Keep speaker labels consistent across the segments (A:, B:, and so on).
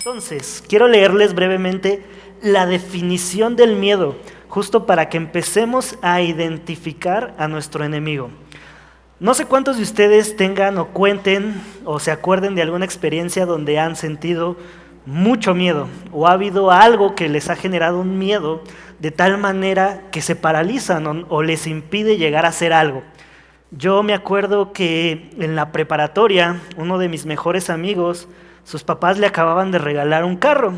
A: Entonces, quiero leerles brevemente la definición del miedo, justo para que empecemos a identificar a nuestro enemigo. No sé cuántos de ustedes tengan o cuenten o se acuerden de alguna experiencia donde han sentido mucho miedo o ha habido algo que les ha generado un miedo de tal manera que se paralizan o les impide llegar a hacer algo. Yo me acuerdo que en la preparatoria, uno de mis mejores amigos, sus papás le acababan de regalar un carro.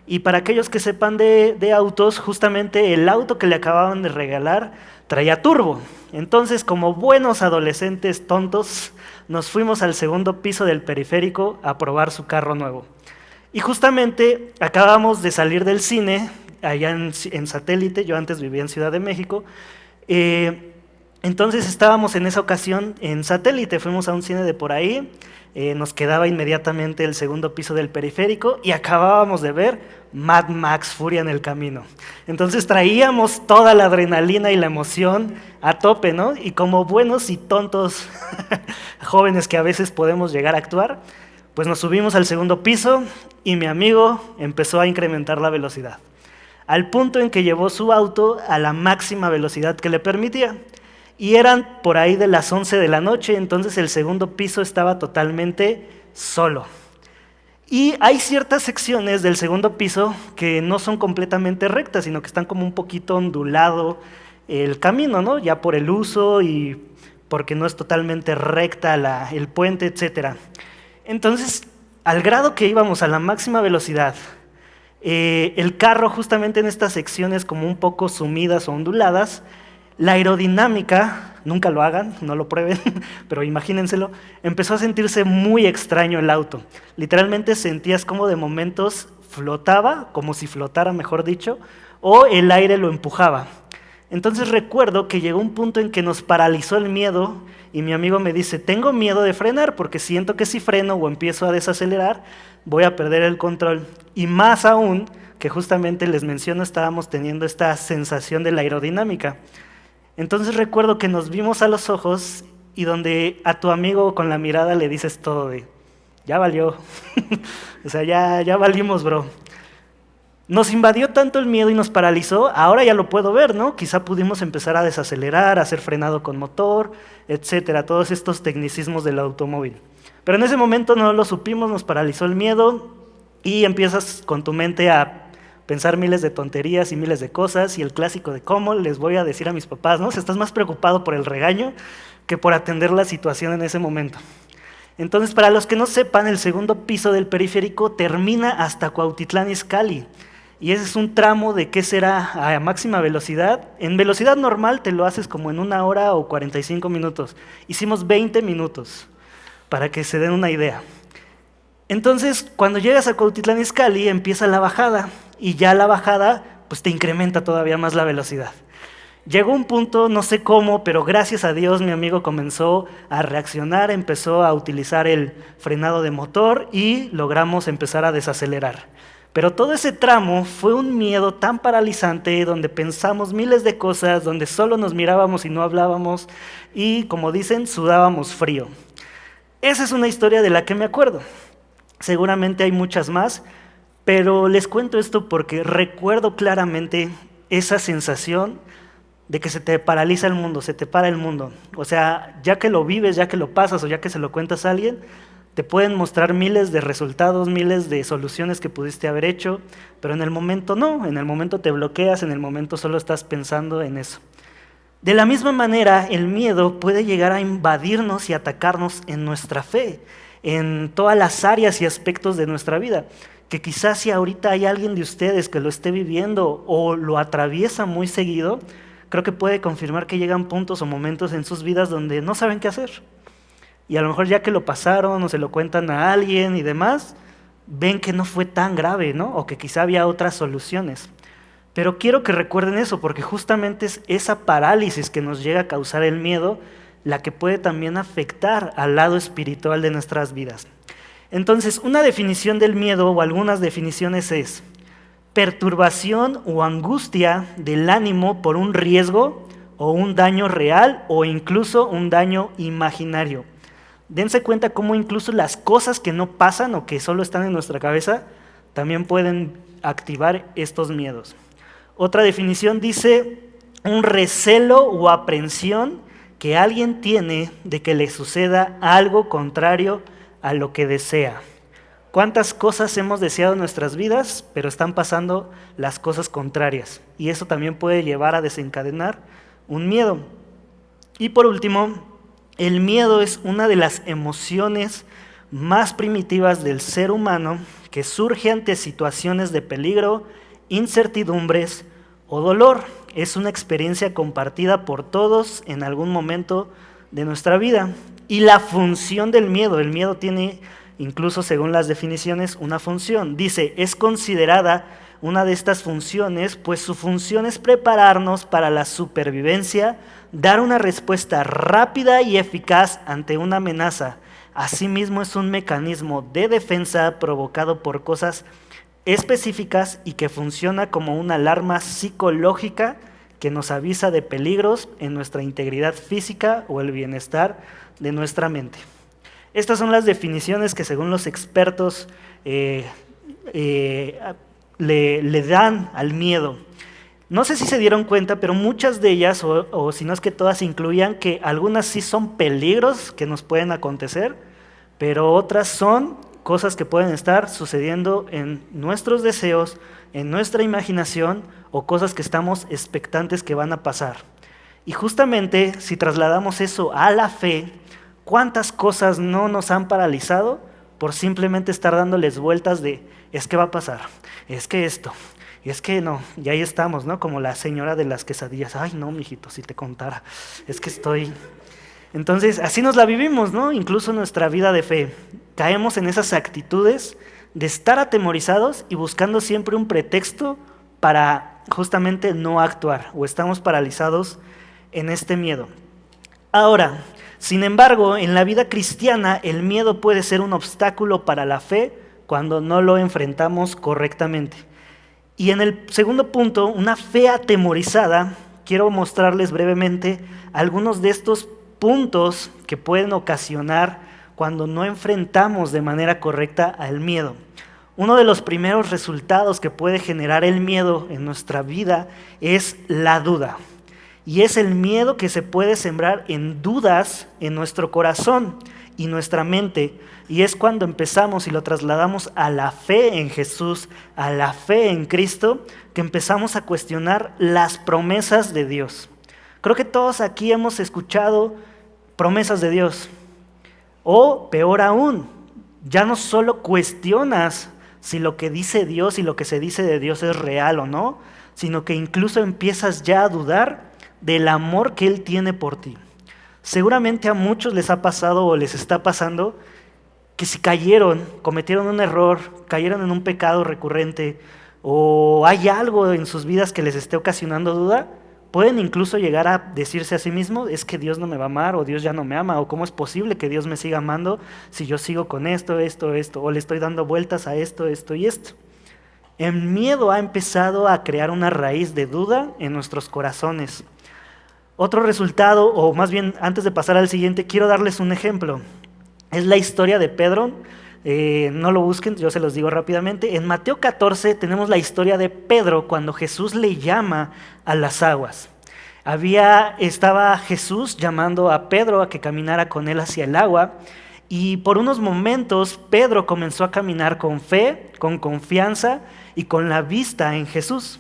A: Y para aquellos que sepan de autos, justamente el auto que le acababan de regalar traía turbo. Entonces, como buenos adolescentes tontos, nos fuimos al segundo piso del periférico a probar su carro nuevo. Y justamente acabamos de salir del cine, allá en Satélite, yo antes vivía en Ciudad de México. Entonces estábamos en esa ocasión en Satélite, fuimos a un cine de por ahí, nos quedaba inmediatamente el segundo piso del periférico y acabábamos de ver Mad Max Furia en el camino. Entonces traíamos toda la adrenalina y la emoción a tope, ¿no? Y como buenos y tontos jóvenes que a veces podemos llegar a actuar, pues nos subimos al segundo piso y mi amigo empezó a incrementar la velocidad, al punto en que llevó su auto a la máxima velocidad que le permitía. Y eran por ahí de las 11 de la noche, entonces el segundo piso estaba totalmente solo. Y hay ciertas secciones del segundo piso que no son completamente rectas, sino que están como un poquito ondulado el camino, ¿no? Ya por el uso y porque no es totalmente recta el puente, etc. Entonces, al grado que íbamos a la máxima velocidad, el carro justamente en estas secciones como un poco sumidas o onduladas, la aerodinámica, nunca lo hagan, no lo prueben, pero imagínenselo, empezó a sentirse muy extraño el auto. Literalmente sentías como de momentos flotaba, como si flotara mejor dicho, o el aire lo empujaba. Entonces recuerdo que llegó un punto en que nos paralizó el miedo y mi amigo me dice, tengo miedo de frenar porque siento que si freno o empiezo a desacelerar, voy a perder el control. Y más aún, que justamente les menciono, estábamos teniendo esta sensación de la aerodinámica. Entonces recuerdo que nos vimos a los ojos y donde a tu amigo con la mirada le dices todo de, ya valió, o sea, ya valimos, bro. Nos invadió tanto el miedo y nos paralizó, ahora ya lo puedo ver, ¿no? Quizá pudimos empezar a desacelerar, a hacer frenado con motor, etcétera, todos estos tecnicismos del automóvil. Pero en ese momento no lo supimos, nos paralizó el miedo y empiezas con tu mente a pensar miles de tonterías y miles de cosas, y el clásico de cómo les voy a decir a mis papás, ¿no? O sea, estás más preocupado por el regaño que por atender la situación en ese momento. Entonces, para los que no sepan, el segundo piso del periférico termina hasta Cuautitlán Izcalli, y ese es un tramo de ¿qué será? A máxima velocidad. En velocidad normal te lo haces como en 1 hora o 45 minutos. Hicimos 20 minutos, para que se den una idea. Entonces, cuando llegas a Cuautitlán Izcalli, empieza la bajada, y ya la bajada pues te incrementa todavía más la velocidad. Llegó un punto, no sé cómo, pero gracias a Dios mi amigo comenzó a reaccionar, empezó a utilizar el frenado de motor y logramos empezar a desacelerar. Pero todo ese tramo fue un miedo tan paralizante donde pensamos miles de cosas, donde solo nos mirábamos y no hablábamos y, como dicen, sudábamos frío. Esa es una historia de la que me acuerdo. Seguramente hay muchas más, pero les cuento esto porque recuerdo claramente esa sensación de que se te paraliza el mundo, se te para el mundo. O sea, ya que lo vives, ya que lo pasas o ya que se lo cuentas a alguien, te pueden mostrar miles de resultados, miles de soluciones que pudiste haber hecho, pero en el momento no, en el momento te bloqueas, en el momento solo estás pensando en eso. De la misma manera, el miedo puede llegar a invadirnos y atacarnos en nuestra fe, en todas las áreas y aspectos de nuestra vida, que quizás si ahorita hay alguien de ustedes que lo esté viviendo o lo atraviesa muy seguido, creo que puede confirmar que llegan puntos o momentos en sus vidas donde no saben qué hacer. Y a lo mejor ya que lo pasaron o se lo cuentan a alguien y demás, ven que no fue tan grave, ¿no? O que quizá había otras soluciones. Pero quiero que recuerden eso, porque justamente es esa parálisis que nos llega a causar el miedo la que puede también afectar al lado espiritual de nuestras vidas. Entonces, una definición del miedo o algunas definiciones es perturbación o angustia del ánimo por un riesgo o un daño real o incluso un daño imaginario. Dense cuenta cómo incluso las cosas que no pasan o que solo están en nuestra cabeza también pueden activar estos miedos. Otra definición dice un recelo o aprensión que alguien tiene de que le suceda algo contrario a lo que desea. ¿Cuántas cosas hemos deseado en nuestras vidas, pero están pasando las cosas contrarias? Y eso también puede llevar a desencadenar un miedo. Y por último, el miedo es una de las emociones más primitivas del ser humano que surge ante situaciones de peligro, incertidumbres o dolor. Es una experiencia compartida por todos en algún momento de nuestra vida. Y la función del miedo, el miedo tiene, incluso según las definiciones, una función. Dice, es considerada una de estas funciones, pues su función es prepararnos para la supervivencia, dar una respuesta rápida y eficaz ante una amenaza. Asimismo, es un mecanismo de defensa provocado por cosas específicas y que funciona como una alarma psicológica que nos avisa de peligros en nuestra integridad física o el bienestar de nuestra mente. Estas son las definiciones que según los expertos le dan al miedo. No sé si se dieron cuenta, pero muchas de ellas, o si no es que todas, incluían que algunas sí son peligros que nos pueden acontecer, pero otras son cosas que pueden estar sucediendo en nuestros deseos, en nuestra imaginación, o cosas que estamos expectantes que van a pasar. Y justamente si trasladamos eso a la fe, ¿cuántas cosas no nos han paralizado por simplemente estar dándoles vueltas de, es que va a pasar, es que esto, y es que no, y ahí estamos, ¿no? Como la señora de las quesadillas, ay no, mijito, si te contara, es que estoy... Entonces, así nos la vivimos, ¿no? Incluso nuestra vida de fe. Caemos en esas actitudes de estar atemorizados y buscando siempre un pretexto para justamente no actuar, o estamos paralizados en este miedo. Ahora, sin embargo, en la vida cristiana el miedo puede ser un obstáculo para la fe cuando no lo enfrentamos correctamente. Y en el segundo punto, una fe atemorizada, quiero mostrarles brevemente algunos de estos puntos que pueden ocasionar cuando no enfrentamos de manera correcta al miedo. Uno de los primeros resultados que puede generar el miedo en nuestra vida es la duda. Y es el miedo que se puede sembrar en dudas en nuestro corazón y nuestra mente. Y es cuando empezamos y lo trasladamos a la fe en Jesús, a la fe en Cristo, que empezamos a cuestionar las promesas de Dios. Creo que todos aquí hemos escuchado promesas de Dios. O peor aún, ya no solo cuestionas si lo que dice Dios y lo que se dice de Dios es real o no, sino que incluso empiezas ya a dudar del amor que Él tiene por ti. Seguramente a muchos les ha pasado o les está pasando que si cometieron un error, cayeron en un pecado recurrente o hay algo en sus vidas que les esté ocasionando duda, pueden incluso llegar a decirse a sí mismos, es que Dios no me va a amar o Dios ya no me ama o cómo es posible que Dios me siga amando si yo sigo con esto, o le estoy dando vueltas a esto y esto. El miedo ha empezado a crear una raíz de duda en nuestros corazones. Otro resultado, o más bien antes de pasar al siguiente, quiero darles un ejemplo. Es la historia de Pedro. No lo busquen, yo se los digo rápidamente. En Mateo 14 tenemos la historia de Pedro cuando Jesús le llama a las aguas. Estaba Jesús llamando a Pedro a que caminara con él hacia el agua, y por unos momentos Pedro comenzó a caminar con fe, con confianza y con la vista en Jesús.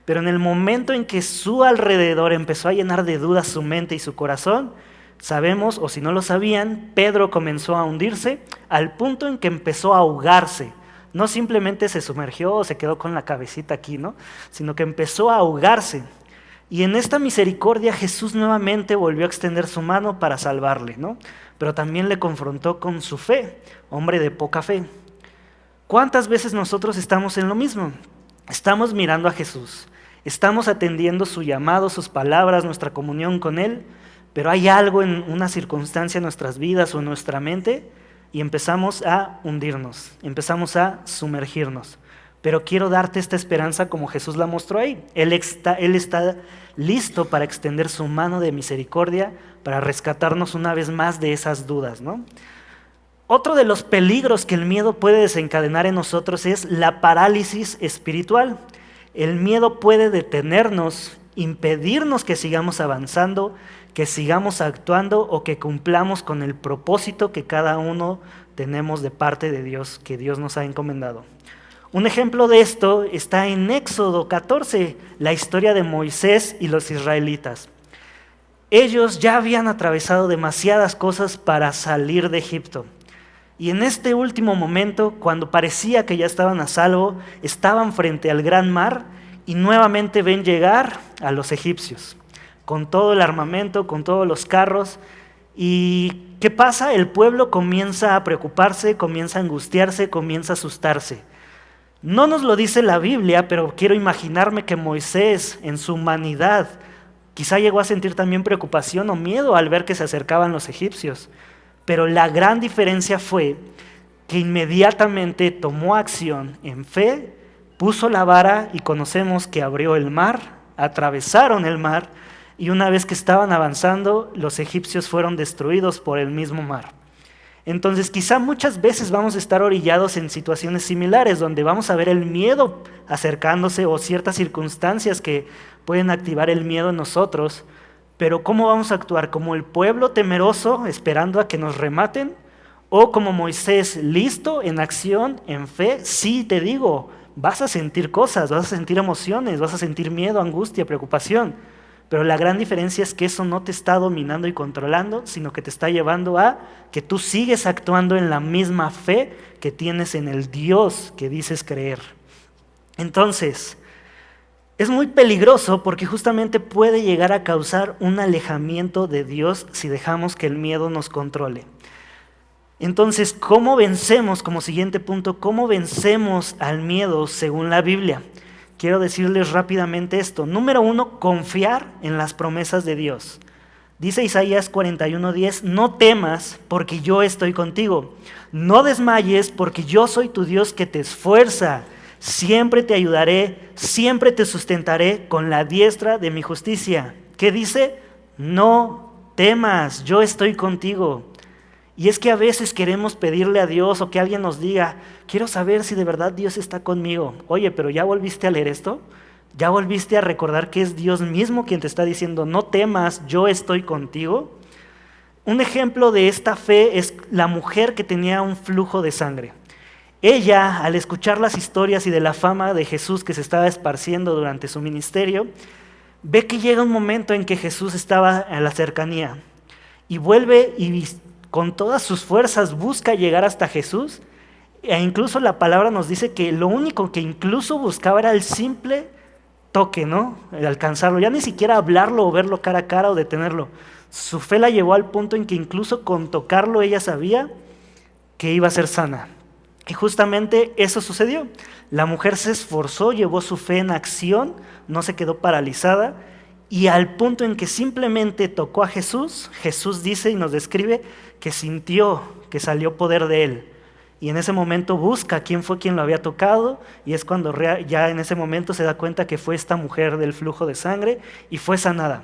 A: Pero en el momento en que su alrededor empezó a llenar de dudas su mente y su corazón, sabemos, o si no lo sabían, Pedro comenzó a hundirse al punto en que empezó a ahogarse. No simplemente se sumergió o se quedó con la cabecita aquí, ¿no? Sino que empezó a ahogarse. Y en esta misericordia Jesús nuevamente volvió a extender su mano para salvarle, ¿no? Pero también le confrontó con su fe, hombre de poca fe. ¿Cuántas veces nosotros estamos en lo mismo? Estamos mirando a Jesús, estamos atendiendo su llamado, sus palabras, nuestra comunión con Él, pero hay algo en una circunstancia en nuestras vidas o en nuestra mente y empezamos a hundirnos, empezamos a sumergirnos. Pero quiero darte esta esperanza como Jesús la mostró ahí. Él está listo para extender su mano de misericordia, para rescatarnos una vez más de esas dudas, ¿no? Otro de los peligros que el miedo puede desencadenar en nosotros es la parálisis espiritual. El miedo puede detenernos, impedirnos que sigamos avanzando, que sigamos actuando o que cumplamos con el propósito que cada uno tenemos de parte de Dios, que Dios nos ha encomendado. Un ejemplo de esto está en Éxodo 14, la historia de Moisés y los israelitas. Ellos ya habían atravesado demasiadas cosas para salir de Egipto. Y en este último momento, cuando parecía que ya estaban a salvo, estaban frente al gran mar y nuevamente ven llegar a los egipcios, con todo el armamento, con todos los carros. ¿Y qué pasa? El pueblo comienza a preocuparse, comienza a angustiarse, comienza a asustarse. No nos lo dice la Biblia, pero quiero imaginarme que Moisés, en su humanidad, quizá llegó a sentir también preocupación o miedo al ver que se acercaban los egipcios. Pero la gran diferencia fue que inmediatamente tomó acción en fe, puso la vara y conocemos que abrió el mar, atravesaron el mar y una vez que estaban avanzando, los egipcios fueron destruidos por el mismo mar. Entonces quizá muchas veces vamos a estar orillados en situaciones similares donde vamos a ver el miedo acercándose o ciertas circunstancias que pueden activar el miedo en nosotros. Pero ¿cómo vamos a actuar? ¿Como el pueblo temeroso esperando a que nos rematen? ¿O como Moisés listo, en acción, en fe? Sí, te digo, vas a sentir cosas, vas a sentir emociones, vas a sentir miedo, angustia, preocupación. Pero la gran diferencia es que eso no te está dominando y controlando, sino que te está llevando a que tú sigues actuando en la misma fe que tienes en el Dios que dices creer. Entonces, es muy peligroso porque justamente puede llegar a causar un alejamiento de Dios si dejamos que el miedo nos controle. Entonces, ¿cómo vencemos? Como siguiente punto, ¿cómo vencemos al miedo según la Biblia? Quiero decirles rápidamente esto. Número 1, confiar en las promesas de Dios. Dice Isaías 41:10, no temas porque yo estoy contigo. No desmayes porque yo soy tu Dios que te esfuerza. Siempre te ayudaré, siempre te sustentaré con la diestra de mi justicia. ¿Qué dice? No temas, yo estoy contigo. Y es que a veces queremos pedirle a Dios o que alguien nos diga, quiero saber si de verdad Dios está conmigo. Oye, pero ¿ya volviste a leer esto? ¿Ya volviste a recordar que es Dios mismo quien te está diciendo, no temas, yo estoy contigo? Un ejemplo de esta fe es la mujer que tenía un flujo de sangre. Ella, al escuchar las historias y de la fama de Jesús que se estaba esparciendo durante su ministerio, ve que llega un momento en que Jesús estaba en la cercanía y vuelve y con todas sus fuerzas busca llegar hasta Jesús, e incluso la palabra nos dice que lo único que incluso buscaba era el simple toque, ¿no? El alcanzarlo, ya ni siquiera hablarlo o verlo cara a cara o detenerlo. Su fe la llevó al punto en que incluso con tocarlo ella sabía que iba a ser sana. Y justamente eso sucedió. La mujer se esforzó, llevó su fe en acción, no se quedó paralizada, y al punto en que simplemente tocó a Jesús, Jesús dice y nos describe que sintió que salió poder de él. Y en ese momento busca quién fue quien lo había tocado, y es cuando ya en ese momento se da cuenta que fue esta mujer del flujo de sangre y fue sanada.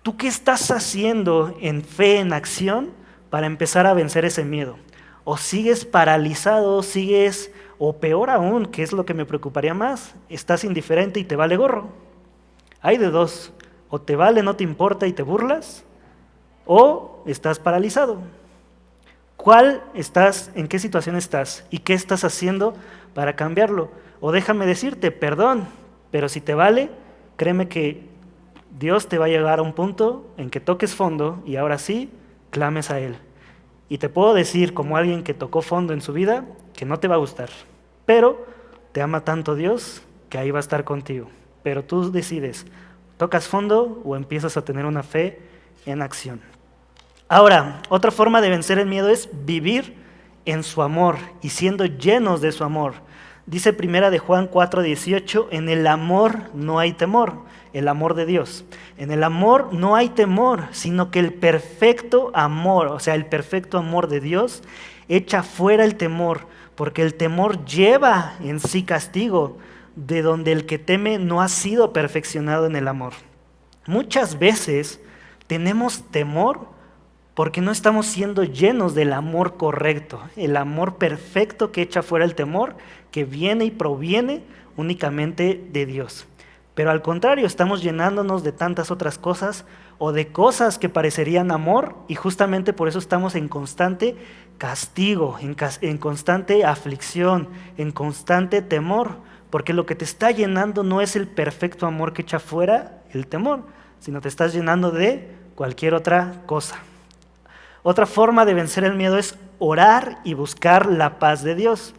A: ¿Tú qué estás haciendo en fe, en acción, para empezar a vencer ese miedo? ¿O sigues paralizado, o peor aún, que es lo que me preocuparía más, estás indiferente y te vale gorro? Hay de dos, o te vale, no te importa y te burlas, o estás paralizado. ¿En qué situación estás? ¿Y qué estás haciendo para cambiarlo? O déjame decirte, perdón, pero si te vale, créeme que Dios te va a llegar a un punto en que toques fondo y ahora sí, clames a Él. Y te puedo decir, como alguien que tocó fondo en su vida, que no te va a gustar, pero te ama tanto Dios que ahí va a estar contigo. Pero tú decides, ¿tocas fondo o empiezas a tener una fe en acción? Ahora, otra forma de vencer el miedo es vivir en su amor y siendo llenos de su amor. Dice primera de Juan 4:18, en el amor no hay temor, el amor de Dios. En el amor no hay temor, sino que el perfecto amor, o sea, el perfecto amor de Dios, echa fuera el temor, porque el temor lleva en sí castigo, de donde el que teme no ha sido perfeccionado en el amor. Muchas veces tenemos temor porque no estamos siendo llenos del amor correcto, el amor perfecto que echa fuera el temor, que viene y proviene únicamente de Dios. Pero al contrario, estamos llenándonos de tantas otras cosas o de cosas que parecerían amor, y justamente por eso estamos en constante castigo, en constante aflicción, en constante temor, porque lo que te está llenando no es el perfecto amor que echa fuera el temor, sino te estás llenando de cualquier otra cosa. Otra forma de vencer el miedo es orar y buscar la paz de Dios.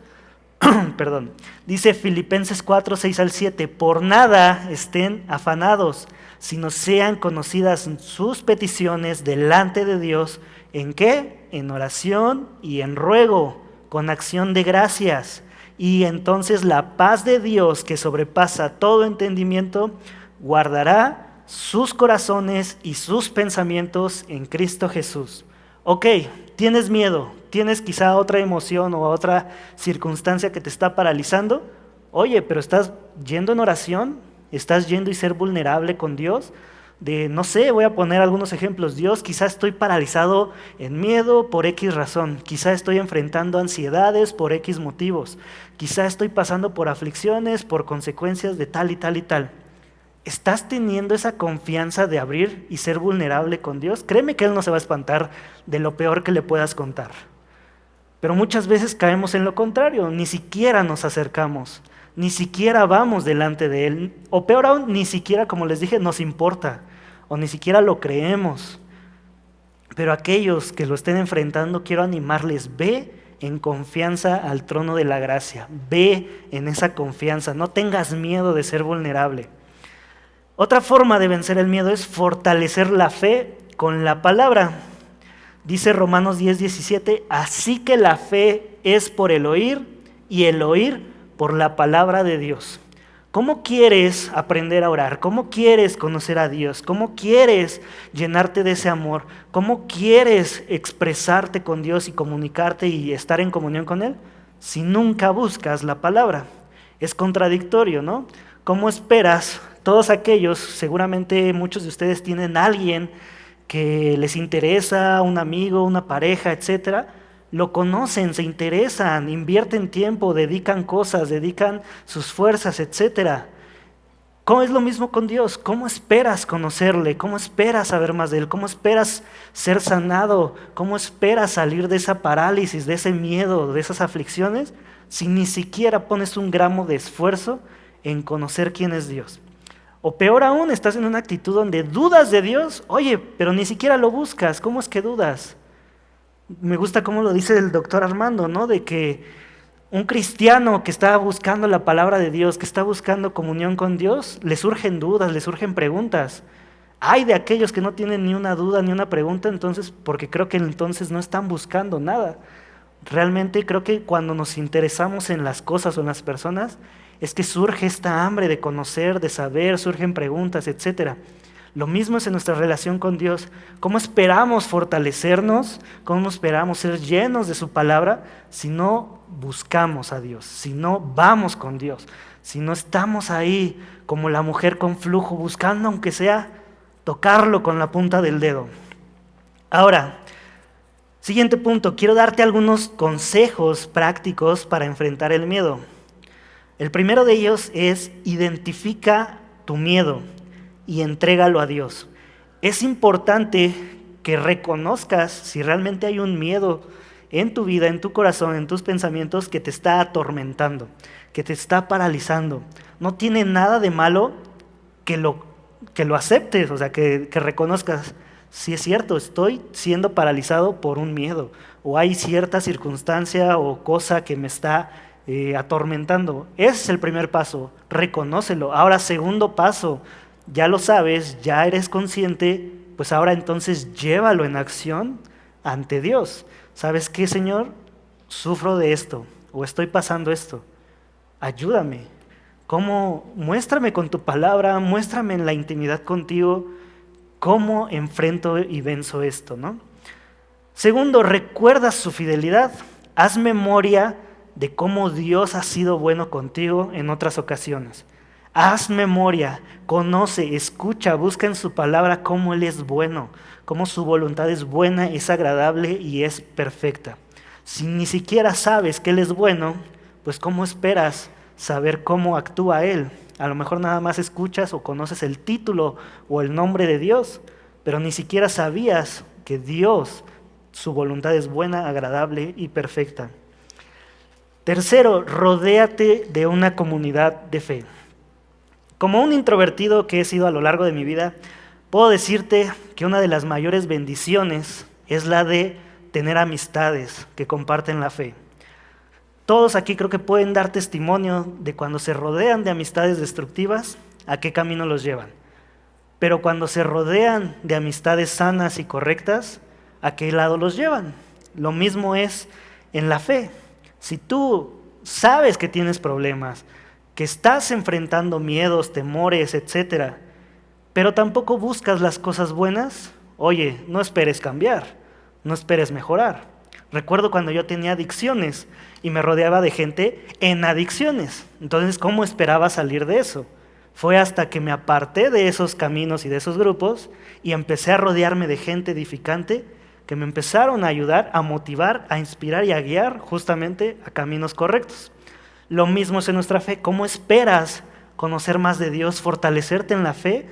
A: Perdón. Dice Filipenses 4, 6 al 7, por nada estén afanados, sino sean conocidas sus peticiones delante de Dios. ¿En qué? En oración y en ruego, con acción de gracias. Y entonces la paz de Dios, que sobrepasa todo entendimiento, guardará sus corazones y sus pensamientos en Cristo Jesús. Ok, tienes miedo, tienes quizá otra emoción o otra circunstancia que te está paralizando. Oye, pero estás yendo en oración, estás yendo y ser vulnerable con Dios. No sé, voy a poner algunos ejemplos. Dios, quizá estoy paralizado en miedo por X razón, quizá estoy enfrentando ansiedades por X motivos, quizá estoy pasando por aflicciones, por consecuencias de tal y tal y tal. ¿Estás teniendo esa confianza de abrir y ser vulnerable con Dios? Créeme que Él no se va a espantar de lo peor que le puedas contar. Pero muchas veces caemos en lo contrario, ni siquiera nos acercamos, ni siquiera vamos delante de Él, o peor aún, ni siquiera, como les dije, nos importa, o ni siquiera lo creemos. Pero aquellos que lo estén enfrentando, quiero animarles, ve en confianza al trono de la gracia, ve en esa confianza, no tengas miedo de ser vulnerable. Otra forma de vencer el miedo es fortalecer la fe con la palabra. Dice Romanos 10, 17, así que la fe es por el oír y el oír por la palabra de Dios. ¿Cómo quieres aprender a orar? ¿Cómo quieres conocer a Dios? ¿Cómo quieres llenarte de ese amor? ¿Cómo quieres expresarte con Dios y comunicarte y estar en comunión con Él? Si nunca buscas la palabra. Es contradictorio, ¿no? ¿Cómo esperas? Todos aquellos, seguramente muchos de ustedes tienen a alguien que les interesa, un amigo, una pareja, etcétera, lo conocen, se interesan, invierten tiempo, dedican cosas, dedican sus fuerzas, etcétera. ¿Cómo es lo mismo con Dios? ¿Cómo esperas conocerle? ¿Cómo esperas saber más de Él? ¿Cómo esperas ser sanado? ¿Cómo esperas salir de esa parálisis, de ese miedo, de esas aflicciones, si ni siquiera pones un gramo de esfuerzo en conocer quién es Dios? O peor aún, estás en una actitud donde dudas de Dios. Oye, pero ni siquiera lo buscas. ¿Cómo es que dudas? Me gusta cómo lo dice el doctor Armando, ¿no? De que un cristiano que está buscando la palabra de Dios, que está buscando comunión con Dios, le surgen dudas, le surgen preguntas. Hay de aquellos que no tienen ni una duda ni una pregunta, entonces, porque creo que entonces no están buscando nada. Realmente creo que cuando nos interesamos en las cosas o en las personas, es que surge esta hambre de conocer, de saber, surgen preguntas, etc. Lo mismo es en nuestra relación con Dios. ¿Cómo esperamos fortalecernos? ¿Cómo esperamos ser llenos de su palabra si no buscamos a Dios? Si no vamos con Dios, si no estamos ahí como la mujer con flujo, buscando aunque sea tocarlo con la punta del dedo. Ahora, siguiente punto, quiero darte algunos consejos prácticos para enfrentar el miedo. El primero de ellos es identifica tu miedo y entrégalo a Dios. Es importante que reconozcas si realmente hay un miedo en tu vida, en tu corazón, en tus pensamientos que te está atormentando, que te está paralizando. No tiene nada de malo que lo aceptes, o sea, que reconozcas, si es cierto, estoy siendo paralizado por un miedo, o hay cierta circunstancia o cosa que me está atormentando. Ese es el primer paso, reconócelo. Ahora, segundo paso, ya lo sabes, ya eres consciente, pues ahora entonces llévalo en acción ante Dios. ¿Sabes qué, Señor? Sufro de esto, o estoy pasando esto. Ayúdame. ¿Cómo? Muéstrame con tu palabra, muéstrame en la intimidad contigo cómo enfrento y venzo esto, ¿no? Segundo, recuerda su fidelidad. Haz memoria de cómo Dios ha sido bueno contigo en otras ocasiones. Haz memoria, conoce, escucha, busca en su palabra cómo Él es bueno, cómo su voluntad es buena, es agradable y es perfecta. Si ni siquiera sabes que Él es bueno, pues ¿cómo esperas saber cómo actúa Él? A lo mejor nada más escuchas o conoces el título o el nombre de Dios, pero ni siquiera sabías que Dios, su voluntad es buena, agradable y perfecta. Tercero, rodéate de una comunidad de fe. Como un introvertido que he sido a lo largo de mi vida, puedo decirte que una de las mayores bendiciones es la de tener amistades que comparten la fe. Todos aquí creo que pueden dar testimonio de cuando se rodean de amistades destructivas, a qué camino los llevan. Pero cuando se rodean de amistades sanas y correctas, ¿a qué lado los llevan? Lo mismo es en la fe. Si tú sabes que tienes problemas, que estás enfrentando miedos, temores, etcétera, pero tampoco buscas las cosas buenas, oye, no esperes cambiar, no esperes mejorar. Recuerdo cuando yo tenía adicciones y me rodeaba de gente en adicciones. Entonces, ¿cómo esperaba salir de eso? Fue hasta que me aparté de esos caminos y de esos grupos y empecé a rodearme de gente edificante que me empezaron a ayudar, a motivar, a inspirar y a guiar justamente a caminos correctos. Lo mismo es en nuestra fe. ¿Cómo esperas conocer más de Dios, fortalecerte en la fe,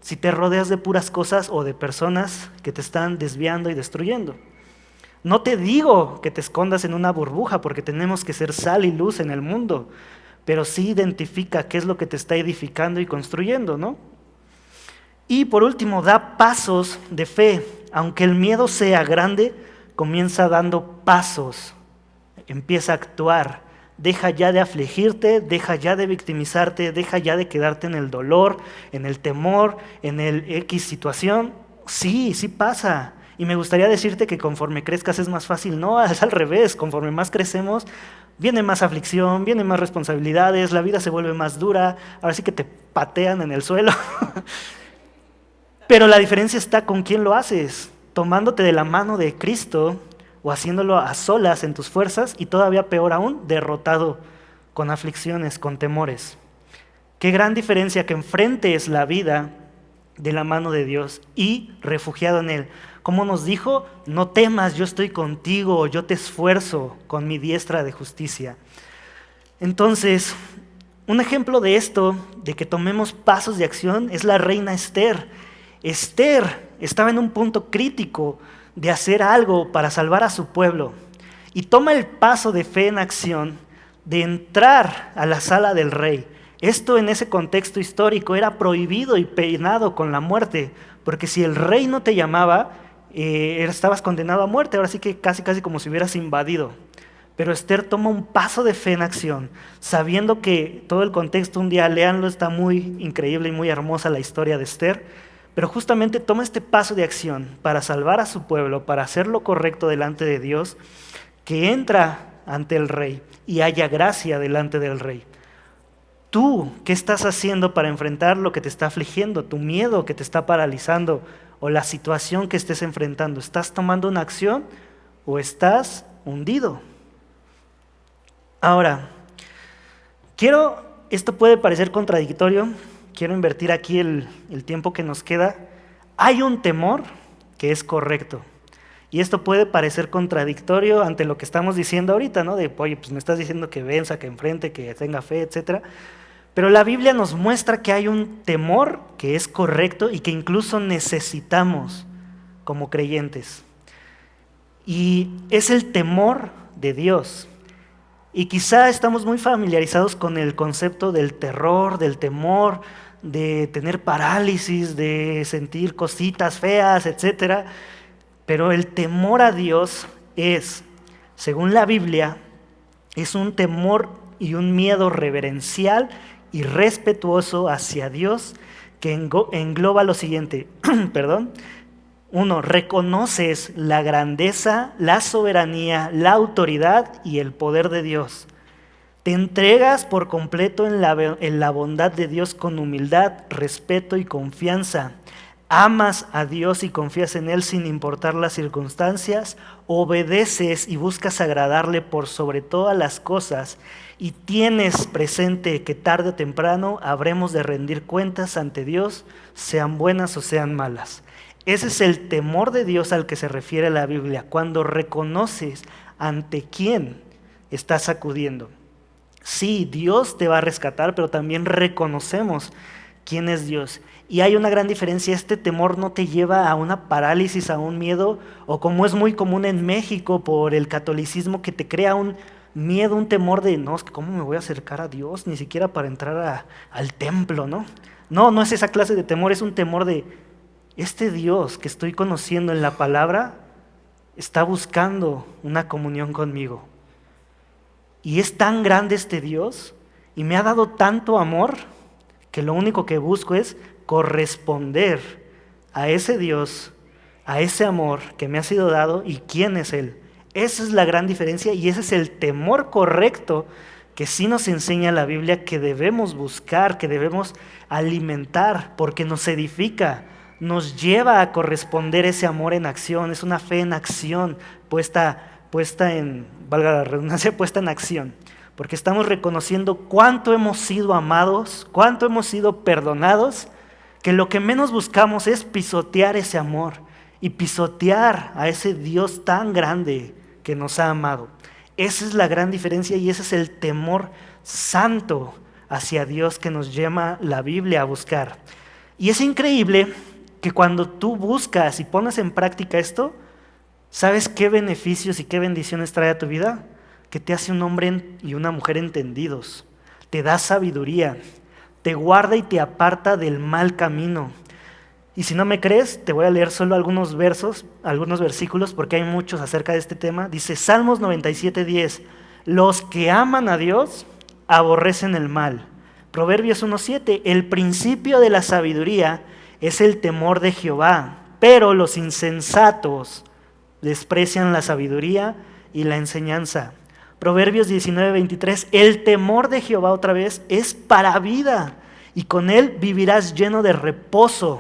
A: si te rodeas de puras cosas o de personas que te están desviando y destruyendo? No te digo que te escondas en una burbuja, porque tenemos que ser sal y luz en el mundo, pero sí identifica qué es lo que te está edificando y construyendo, ¿no? Y por último, da pasos de fe. Aunque el miedo sea grande, comienza dando pasos, empieza a actuar. Deja ya de afligirte, deja ya de victimizarte, deja ya de quedarte en el dolor, en el temor, en el X situación. Sí, sí pasa. Y me gustaría decirte que conforme crezcas es más fácil. No, es al revés. Conforme más crecemos, viene más aflicción, vienen más responsabilidades, la vida se vuelve más dura, ahora sí que te patean en el suelo. Pero la diferencia está con quién lo haces, tomándote de la mano de Cristo o haciéndolo a solas en tus fuerzas y todavía peor aún, derrotado con aflicciones, con temores. Qué gran diferencia que enfrentes la vida de la mano de Dios y refugiado en Él. Como nos dijo, no temas, yo estoy contigo, yo te esfuerzo con mi diestra de justicia. Entonces, un ejemplo de esto, de que tomemos pasos de acción, es la reina Esther. Esther estaba en un punto crítico de hacer algo para salvar a su pueblo y toma el paso de fe en acción de entrar a la sala del rey. Esto en ese contexto histórico era prohibido y penado con la muerte, porque si el rey no te llamaba, estabas condenado a muerte, ahora sí que casi como si hubieras invadido. Pero Esther toma un paso de fe en acción, sabiendo que todo el contexto, un día léanlo, está muy increíble y muy hermosa la historia de Esther, pero justamente toma este paso de acción para salvar a su pueblo, para hacer lo correcto delante de Dios, que entra ante el rey y haya gracia delante del rey. ¿Tú qué estás haciendo para enfrentar lo que te está afligiendo, tu miedo que te está paralizando o la situación que estés enfrentando? ¿Estás tomando una acción o estás hundido? Ahora, esto puede parecer contradictorio, quiero invertir aquí el tiempo que nos queda. Hay un temor que es correcto. Y esto puede parecer contradictorio ante lo que estamos diciendo ahorita, ¿no? De, oye, pues me estás diciendo que venza, que enfrente, que tenga fe, etc. Pero la Biblia nos muestra que hay un temor que es correcto y que incluso necesitamos como creyentes. Y es el temor de Dios. Y quizá estamos muy familiarizados con el concepto del terror, del temor, de tener parálisis, de sentir cositas feas, etc. Pero el temor a Dios es, según la Biblia, es un temor y un miedo reverencial y respetuoso hacia Dios que engloba lo siguiente. Perdón. 1. Reconoces la grandeza, la soberanía, la autoridad y el poder de Dios. Te entregas por completo en la bondad de Dios con humildad, respeto y confianza. amas a Dios y confías en Él sin importar las circunstancias, obedeces y buscas agradarle por sobre todas las cosas, y tienes presente que tarde o temprano habremos de rendir cuentas ante Dios, sean buenas o sean malas. Ese es el temor de Dios al que se refiere la Biblia, cuando reconoces ante quién estás acudiendo. Sí, Dios te va a rescatar, pero también reconocemos quién es Dios. Y hay una gran diferencia: este temor no te lleva a una parálisis, a un miedo, o como es muy común en México por el catolicismo, que te crea un miedo, un temor de, no, es que ¿cómo me voy a acercar a Dios? Ni siquiera para entrar al templo, ¿no? No, no es esa clase de temor, es un temor de, este Dios que estoy conociendo en la palabra está buscando una comunión conmigo. Y es tan grande este Dios y me ha dado tanto amor que lo único que busco es corresponder a ese Dios, a ese amor que me ha sido dado y quién es Él. Esa es la gran diferencia y ese es el temor correcto que sí nos enseña la Biblia, que debemos buscar, que debemos alimentar, porque nos edifica, nos lleva a corresponder ese amor en acción. Es una fe en acción, puesta en, valga la redundancia, puesta en acción, porque estamos reconociendo cuánto hemos sido amados, cuánto hemos sido perdonados, que lo que menos buscamos es pisotear ese amor y pisotear a ese Dios tan grande que nos ha amado. Esa es la gran diferencia y ese es el temor santo hacia Dios que nos llama la Biblia a buscar. Y es increíble que cuando tú buscas y pones en práctica esto, ¿sabes qué beneficios y qué bendiciones trae a tu vida? Que te hace un hombre y una mujer entendidos, te da sabiduría, te guarda y te aparta del mal camino. Y si no me crees, te voy a leer solo algunos versos, algunos versículos, porque hay muchos acerca de este tema. Dice Salmos 97:10, los que aman a Dios aborrecen el mal. Proverbios 1:7, el principio de la sabiduría es el temor de Jehová, pero los insensatos desprecian la sabiduría y la enseñanza. Proverbios 19:23, el temor de Jehová, otra vez, es para vida, y con él vivirás lleno de reposo,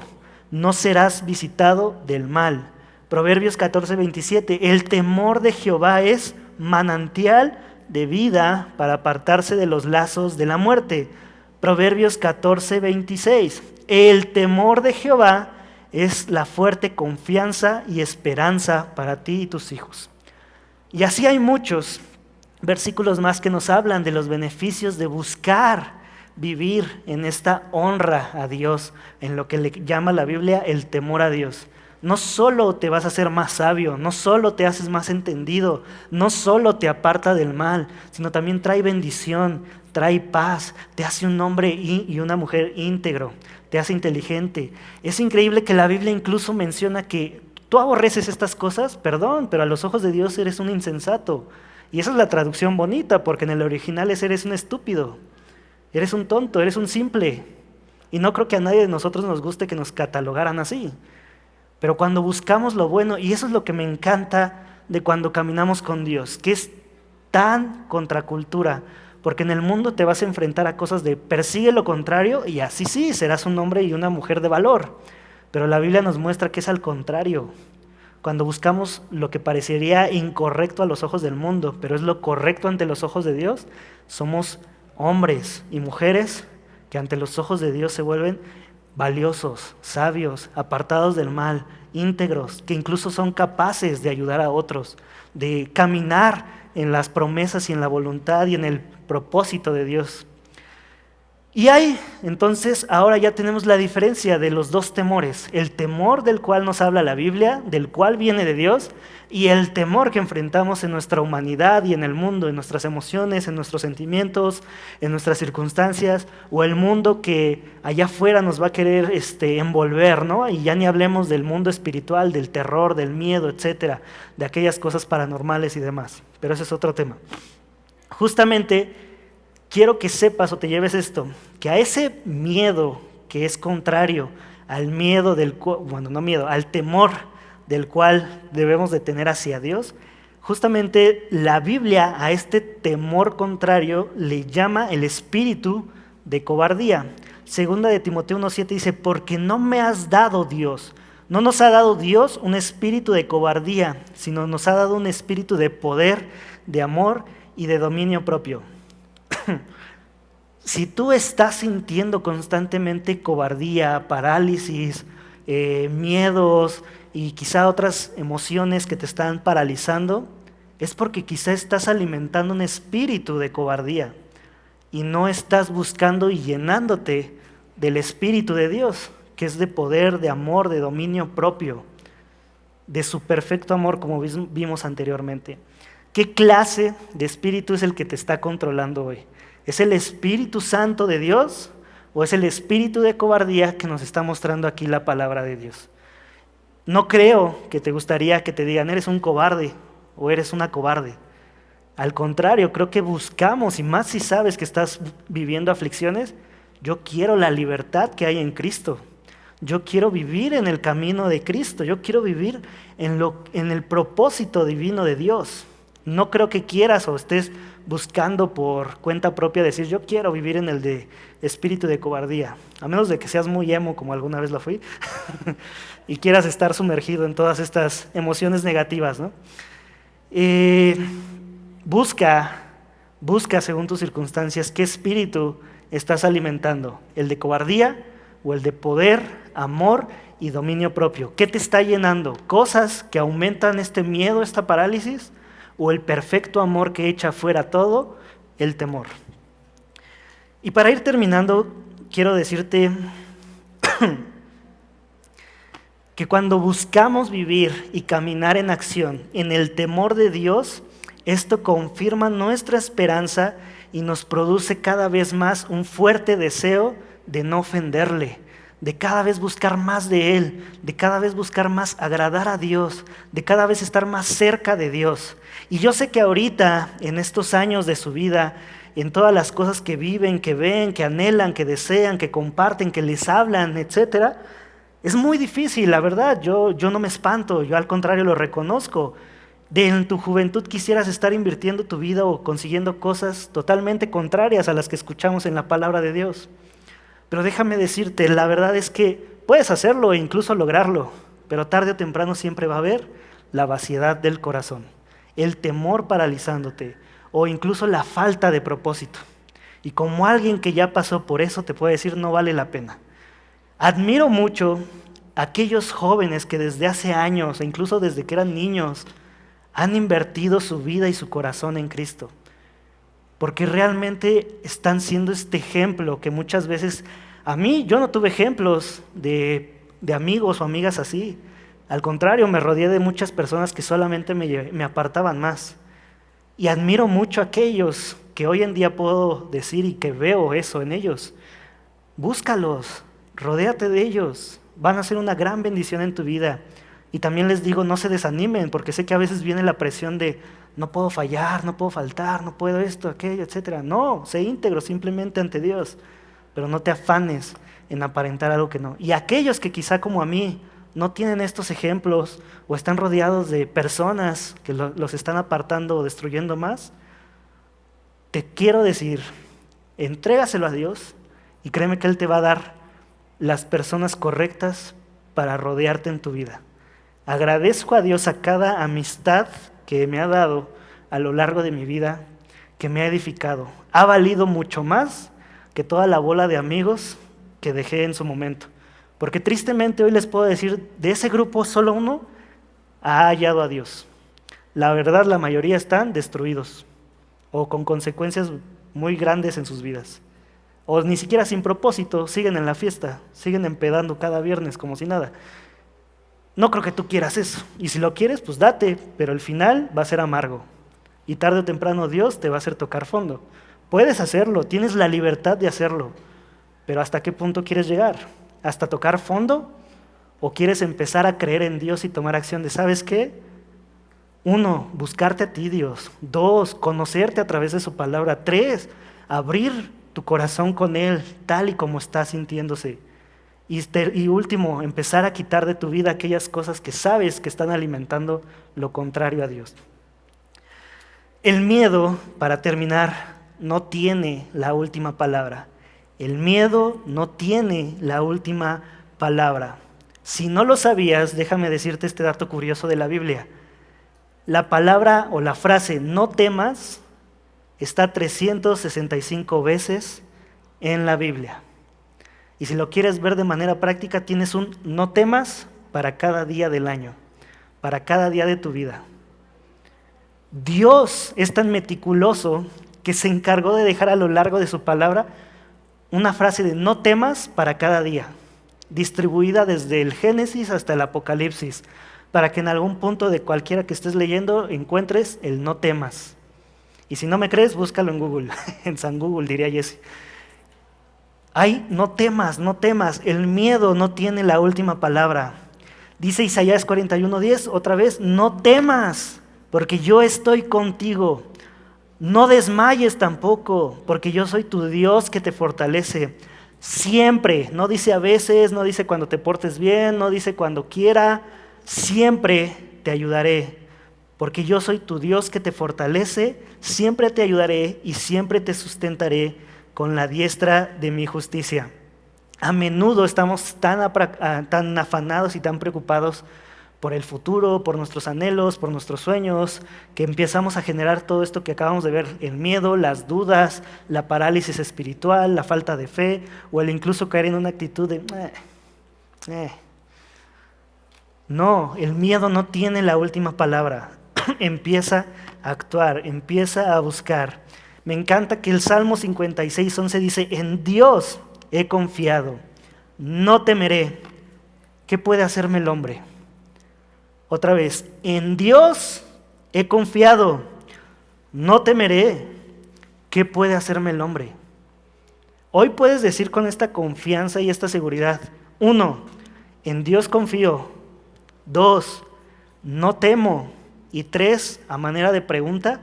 A: no serás visitado del mal. Proverbios 14:27, el temor de Jehová es manantial de vida para apartarse de los lazos de la muerte. Proverbios 14:26, el temor de Jehová es la fuerte confianza y esperanza para ti y tus hijos. Y así hay muchos versículos más que nos hablan de los beneficios de buscar vivir en esta honra a Dios, en lo que le llama la Biblia el temor a Dios. No solo te vas a hacer más sabio, no solo te haces más entendido, no solo te aparta del mal, sino también trae bendición, trae paz, te hace un hombre y una mujer íntegro, te hace inteligente. Es increíble que la Biblia incluso menciona que tú aborreces estas cosas, perdón, pero a los ojos de Dios eres un insensato. Y esa es la traducción bonita, porque en el original es eres un estúpido, eres un tonto, eres un simple. Y no creo que a nadie de nosotros nos guste que nos catalogaran así. Pero cuando buscamos lo bueno, y eso es lo que me encanta de cuando caminamos con Dios, que es tan contracultura, porque en el mundo te vas a enfrentar a cosas de persigue lo contrario y así sí, serás un hombre y una mujer de valor. Pero la Biblia nos muestra que es al contrario. Cuando buscamos lo que parecería incorrecto a los ojos del mundo, pero es lo correcto ante los ojos de Dios, somos hombres y mujeres que ante los ojos de Dios se vuelven valiosos, sabios, apartados del mal, íntegros, que incluso son capaces de ayudar a otros, de caminar en las promesas y en la voluntad y en el propósito de Dios. Y hay, entonces, ahora ya tenemos la diferencia de los dos temores: el temor del cual nos habla la Biblia, del cual viene de Dios, y el temor que enfrentamos en nuestra humanidad y en el mundo, en nuestras emociones, en nuestros sentimientos, en nuestras circunstancias, o el mundo que allá afuera nos va a querer envolver, ¿no? Y ya ni hablemos del mundo espiritual, del terror, del miedo, etcétera, de aquellas cosas paranormales y demás. Pero ese es otro tema. Justamente quiero que sepas o te lleves esto, que a ese miedo que es contrario al miedo al temor del cual debemos de tener hacia Dios, justamente la Biblia a este temor contrario le llama el espíritu de cobardía. Segunda de Timoteo 1:7 dice, porque no me has dado Dios. No nos ha dado Dios un espíritu de cobardía, sino nos ha dado un espíritu de poder, de amor y de dominio propio. Si tú estás sintiendo constantemente cobardía, parálisis, miedos y quizá otras emociones que te están paralizando, es porque quizá estás alimentando un espíritu de cobardía y no estás buscando y llenándote del Espíritu de Dios, que es de poder, de amor, de dominio propio, de su perfecto amor, como vimos anteriormente. ¿Qué clase de espíritu es el que te está controlando hoy? ¿Es el Espíritu Santo de Dios o es el espíritu de cobardía que nos está mostrando aquí la palabra de Dios? No creo que te gustaría que te digan, eres un cobarde o eres una cobarde. Al contrario, creo que buscamos, y más si sabes que estás viviendo aflicciones, yo quiero la libertad que hay en Cristo. Yo quiero vivir en el camino de Cristo. Yo quiero vivir en el propósito divino de Dios. No creo que quieras o estés buscando por cuenta propia decir, yo quiero vivir en el de espíritu de cobardía. A menos de que seas muy emo, como alguna vez lo fui, y quieras estar sumergido en todas estas emociones negativas, ¿no? Busca según tus circunstancias qué espíritu estás alimentando, el de cobardía o el de poder, amor y dominio propio. ¿Qué te está llenando? ¿Cosas que aumentan este miedo, esta parálisis? ¿O el perfecto amor que echa fuera todo, el temor? Y para ir terminando, quiero decirte que cuando buscamos vivir y caminar en acción en el temor de Dios, esto confirma nuestra esperanza y nos produce cada vez más un fuerte deseo de no ofenderle, de cada vez buscar más de Él, de cada vez buscar más agradar a Dios, de cada vez estar más cerca de Dios. Y yo sé que ahorita, en estos años de su vida, en todas las cosas que viven, que ven, que anhelan, que desean, que comparten, que les hablan, etcétera, es muy difícil, la verdad. Yo no me espanto, yo al contrario lo reconozco. En tu juventud quisieras estar invirtiendo tu vida o consiguiendo cosas totalmente contrarias a las que escuchamos en la palabra de Dios. Pero déjame decirte, la verdad es que puedes hacerlo e incluso lograrlo, pero tarde o temprano siempre va a haber la vaciedad del corazón, el temor paralizándote o incluso la falta de propósito. Y como alguien que ya pasó por eso, te puedo decir, no vale la pena. Admiro mucho a aquellos jóvenes que desde hace años, e incluso desde que eran niños, han invertido su vida y su corazón en Cristo. Porque realmente están siendo este ejemplo que muchas veces, yo no tuve ejemplos de amigos o amigas así. Al contrario, me rodeé de muchas personas que solamente me apartaban más. Y admiro mucho a aquellos que hoy en día puedo decir y que veo eso en ellos. Búscalos, rodéate de ellos, van a ser una gran bendición en tu vida. Y también les digo, no se desanimen, porque sé que a veces viene la presión de no puedo fallar, no puedo faltar, no puedo esto, aquello, etc. No, sé íntegro simplemente ante Dios, pero no te afanes en aparentar algo que no. Y aquellos que quizá como a mí no tienen estos ejemplos o están rodeados de personas que los están apartando o destruyendo más, te quiero decir, entrégaselo a Dios y créeme que Él te va a dar las personas correctas para rodearte en tu vida. Agradezco a Dios a cada amistad que me ha dado a lo largo de mi vida, que me ha edificado. Ha valido mucho más que toda la bola de amigos que dejé en su momento. Porque tristemente hoy les puedo decir, de ese grupo solo uno ha hallado a Dios. La verdad, la mayoría están destruidos o con consecuencias muy grandes en sus vidas. O ni siquiera sin propósito, siguen en la fiesta, siguen empedando cada viernes como si nada. No creo que tú quieras eso. Y si lo quieres, pues date, pero el final va a ser amargo. Y tarde o temprano Dios te va a hacer tocar fondo. Puedes hacerlo, tienes la libertad de hacerlo, pero ¿hasta qué punto quieres llegar? ¿Hasta tocar fondo? ¿O quieres empezar a creer en Dios y tomar acción de, ¿sabes qué? 1, buscarte a ti, Dios. 2, conocerte a través de su palabra. 3, abrir tu corazón con Él, tal y como está sintiéndose. Y último, empezar a quitar de tu vida aquellas cosas que sabes que están alimentando lo contrario a Dios. El miedo, para terminar, no tiene la última palabra. El miedo no tiene la última palabra. Si no lo sabías, déjame decirte este dato curioso de la Biblia. La palabra o la frase no temas está 365 veces en la Biblia. Y si lo quieres ver de manera práctica, tienes un no temas para cada día del año, para cada día de tu vida. Dios es tan meticuloso que se encargó de dejar a lo largo de su palabra una frase de no temas para cada día, distribuida desde el Génesis hasta el Apocalipsis, para que en algún punto de cualquiera que estés leyendo encuentres el no temas. Y si no me crees, búscalo en Google, en San Google diría Jesse. Ay, no temas, no temas, el miedo no tiene la última palabra. Dice Isaías 41:10, otra vez, no temas, porque yo estoy contigo. No desmayes tampoco, porque yo soy tu Dios que te fortalece. Siempre, no dice a veces, no dice cuando te portes bien, no dice cuando quiera, siempre te ayudaré, porque yo soy tu Dios que te fortalece, siempre te ayudaré y siempre te sustentaré con la diestra de mi justicia. A menudo estamos tan afanados y tan preocupados por el futuro, por nuestros anhelos, por nuestros sueños, que empezamos a generar todo esto que acabamos de ver, el miedo, las dudas, la parálisis espiritual, la falta de fe, o el incluso caer en una actitud de No, el miedo no tiene la última palabra. Empieza a actuar, empieza a buscar. Me encanta que el Salmo 56:11 dice, en Dios he confiado, no temeré. ¿Qué puede hacerme el hombre? Otra vez, en Dios he confiado, no temeré. ¿Qué puede hacerme el hombre? Hoy puedes decir con esta confianza y esta seguridad, 1, en Dios confío. 2, no temo. Y 3, a manera de pregunta,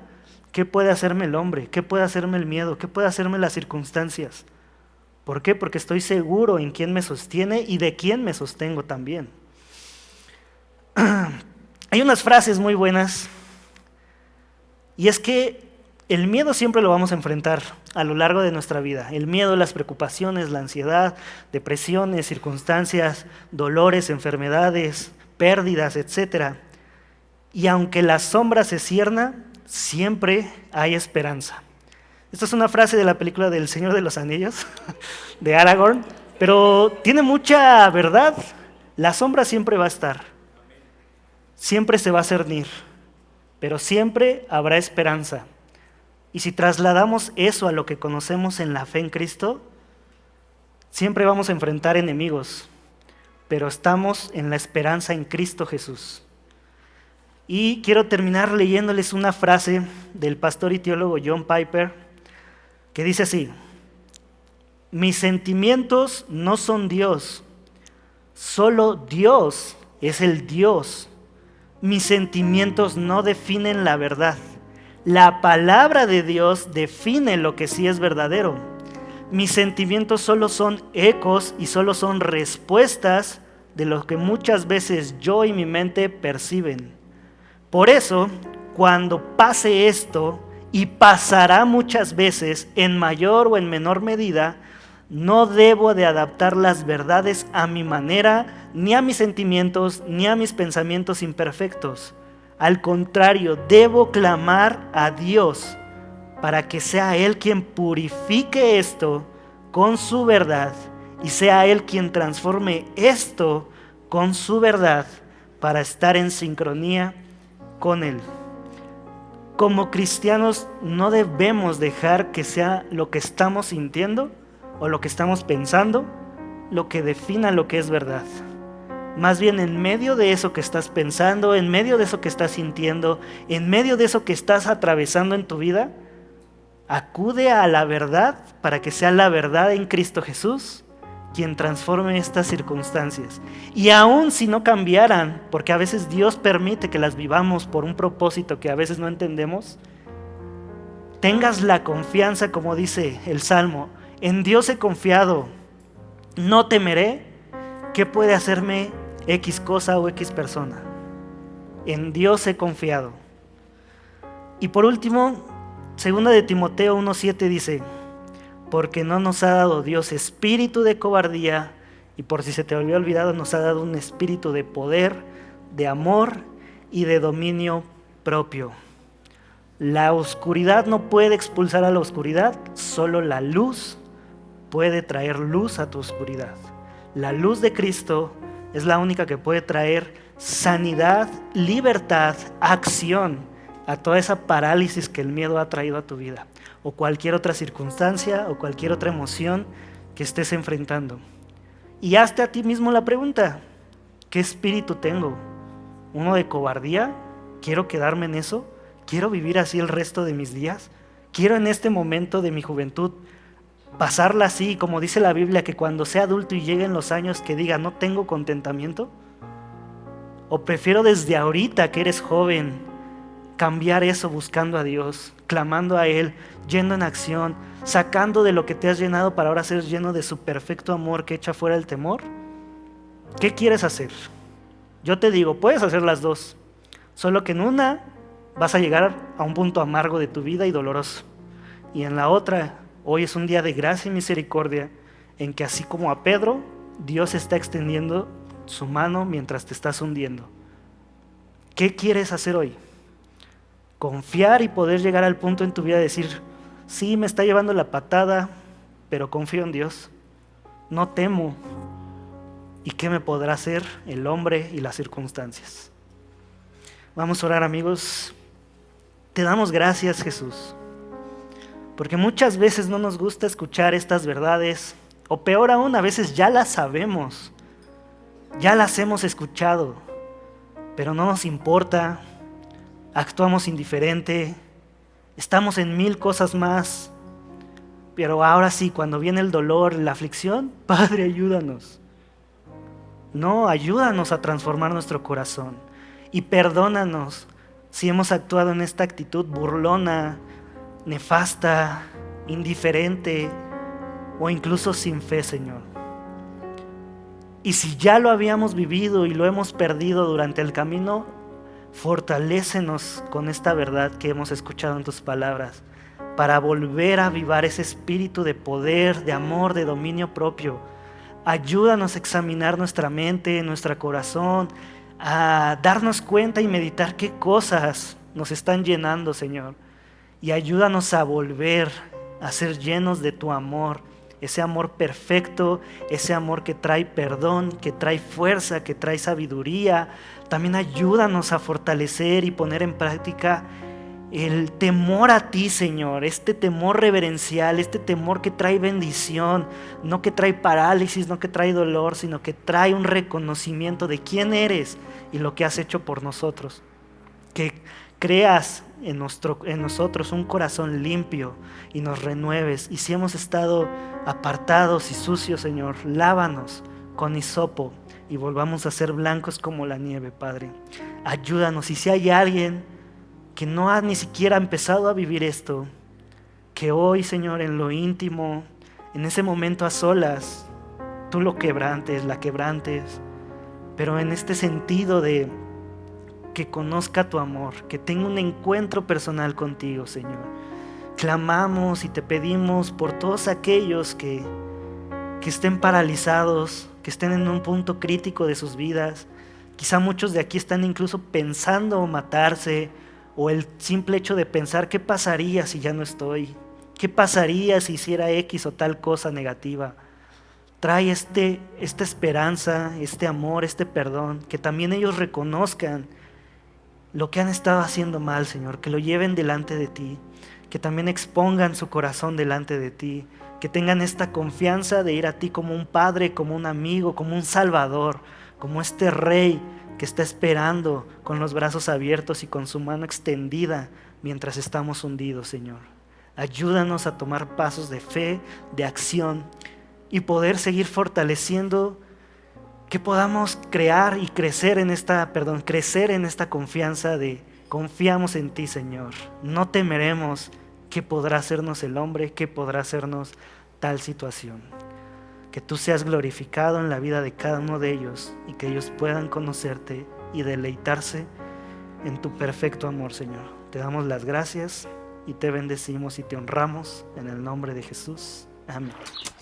A: ¿qué puede hacerme el hombre? ¿Qué puede hacerme el miedo? ¿Qué puede hacerme las circunstancias? ¿Por qué? Porque estoy seguro en quién me sostiene y de quién me sostengo también. Hay unas frases muy buenas, y es que el miedo siempre lo vamos a enfrentar a lo largo de nuestra vida. El miedo, las preocupaciones, la ansiedad, depresiones, circunstancias, dolores, enfermedades, pérdidas, etc. Y aunque la sombra se cierna, siempre hay esperanza. Esta es una frase de la película del Señor de los Anillos, de Aragorn, pero tiene mucha verdad. La sombra siempre va a estar, siempre se va a cernir, pero siempre habrá esperanza. Y si trasladamos eso a lo que conocemos en la fe en Cristo, siempre vamos a enfrentar enemigos, pero estamos en la esperanza en Cristo Jesús. Y quiero terminar leyéndoles una frase del pastor y teólogo John Piper, que dice así: mis sentimientos no son Dios, solo Dios es el Dios. Mis sentimientos no definen la verdad. La palabra de Dios define lo que sí es verdadero. Mis sentimientos solo son ecos y solo son respuestas de lo que muchas veces yo y mi mente perciben. Por eso, cuando pase esto, y pasará muchas veces en mayor o en menor medida, no debo de adaptar las verdades a mi manera, ni a mis sentimientos, ni a mis pensamientos imperfectos. Al contrario, debo clamar a Dios para que sea Él quien purifique esto con su verdad y sea Él quien transforme esto con su verdad para estar en sincronía con Él. Como cristianos no debemos dejar que sea lo que estamos sintiendo o lo que estamos pensando lo que defina lo que es verdad. Más bien, en medio de eso que estás pensando, en medio de eso que estás sintiendo, en medio de eso que estás atravesando en tu vida, acude a la verdad para que sea la verdad en Cristo Jesús quien transforme estas circunstancias. Y aun si no cambiaran, porque a veces Dios permite que las vivamos por un propósito que a veces no entendemos, tengas la confianza, como dice el Salmo: en Dios he confiado, no temeré. ¿Qué puede hacerme X cosa o X persona? En Dios he confiado. Y por último, 2 de Timoteo 1:7 dice: porque no nos ha dado Dios espíritu de cobardía, y por si se te había olvidado, nos ha dado un espíritu de poder, de amor y de dominio propio. La oscuridad no puede expulsar a la oscuridad, solo la luz puede traer luz a tu oscuridad. La luz de Cristo es la única que puede traer sanidad, libertad, acción a toda esa parálisis que el miedo ha traído a tu vida, o cualquier otra circunstancia o cualquier otra emoción que estés enfrentando. Y hazte a ti mismo la pregunta: ¿qué espíritu tengo? ¿Uno de cobardía? ¿Quiero quedarme en eso? ¿Quiero vivir así el resto de mis días? ¿Quiero en este momento de mi juventud pasarla así, como dice la Biblia, que cuando sea adulto y lleguen los años que diga no tengo contentamiento? ¿O prefiero desde ahorita que eres joven cambiar eso buscando a Dios, clamando a Él, yendo en acción, sacando de lo que te has llenado para ahora ser lleno de su perfecto amor que echa fuera el temor? ¿Qué quieres hacer? Yo te digo, puedes hacer las dos, solo que en una vas a llegar a un punto amargo de tu vida y doloroso, y en la otra, hoy es un día de gracia y misericordia, en que así como a Pedro, Dios está extendiendo su mano mientras te estás hundiendo. ¿Qué quieres hacer hoy? Confiar y poder llegar al punto en tu vida de decir, sí, me está llevando la patada, pero confío en Dios, no temo. ¿Y qué me podrá hacer el hombre y las circunstancias? Vamos a orar, amigos. Te damos gracias, Jesús, porque muchas veces no nos gusta escuchar estas verdades, o peor aún, a veces ya las sabemos, ya las hemos escuchado, pero no nos importa, actuamos indiferente, estamos en 1000 cosas más, pero ahora sí, cuando viene el dolor, la aflicción, Padre, ayúdanos. No, ayúdanos a transformar nuestro corazón y perdónanos si hemos actuado en esta actitud burlona, nefasta, indiferente o incluso sin fe, Señor. Y si ya lo habíamos vivido y lo hemos perdido durante el camino, fortalécenos con esta verdad que hemos escuchado en tus palabras, para volver a avivar ese espíritu de poder, de amor, de dominio propio. Ayúdanos a examinar nuestra mente, nuestro corazón, a darnos cuenta y meditar qué cosas nos están llenando, Señor. Y ayúdanos a volver a ser llenos de tu amor, ese amor perfecto, ese amor que trae perdón, que trae fuerza, que trae sabiduría. También ayúdanos a fortalecer y poner en práctica el temor a ti, Señor, este temor reverencial, este temor que trae bendición, no que trae parálisis, no que trae dolor, sino que trae un reconocimiento de quién eres y lo que has hecho por nosotros. Que creas en nosotros un corazón limpio y nos renueves. Y si hemos estado apartados y sucios, Señor, lávanos con hisopo y volvamos a ser blancos como la nieve, Padre. Ayúdanos. Y si hay alguien que no ha ni siquiera empezado a vivir esto, que hoy, Señor, en lo íntimo, en ese momento a solas, tú lo quebrantes, la quebrantes, pero en este sentido de que conozca tu amor, que tenga un encuentro personal contigo, Señor. Clamamos y te pedimos por todos aquellos que estén paralizados, que estén en un punto crítico de sus vidas. Quizá muchos de aquí están incluso pensando matarse, o el simple hecho de pensar qué pasaría si ya no estoy, qué pasaría si hiciera X o tal cosa negativa. Trae esta esperanza, este amor, este perdón, que también ellos reconozcan lo que han estado haciendo mal, Señor, que lo lleven delante de ti, que también expongan su corazón delante de ti, que tengan esta confianza de ir a ti como un padre, como un amigo, como un salvador, como este rey que está esperando con los brazos abiertos y con su mano extendida mientras estamos hundidos, Señor. Ayúdanos a tomar pasos de fe, de acción y poder seguir fortaleciendo, que podamos crear y crecer en esta confianza de confiamos en ti, Señor. No temeremos qué podrá hacernos el hombre, qué podrá hacernos tal situación. Que tú seas glorificado en la vida de cada uno de ellos y que ellos puedan conocerte y deleitarse en tu perfecto amor, Señor. Te damos las gracias y te bendecimos y te honramos en el nombre de Jesús. Amén.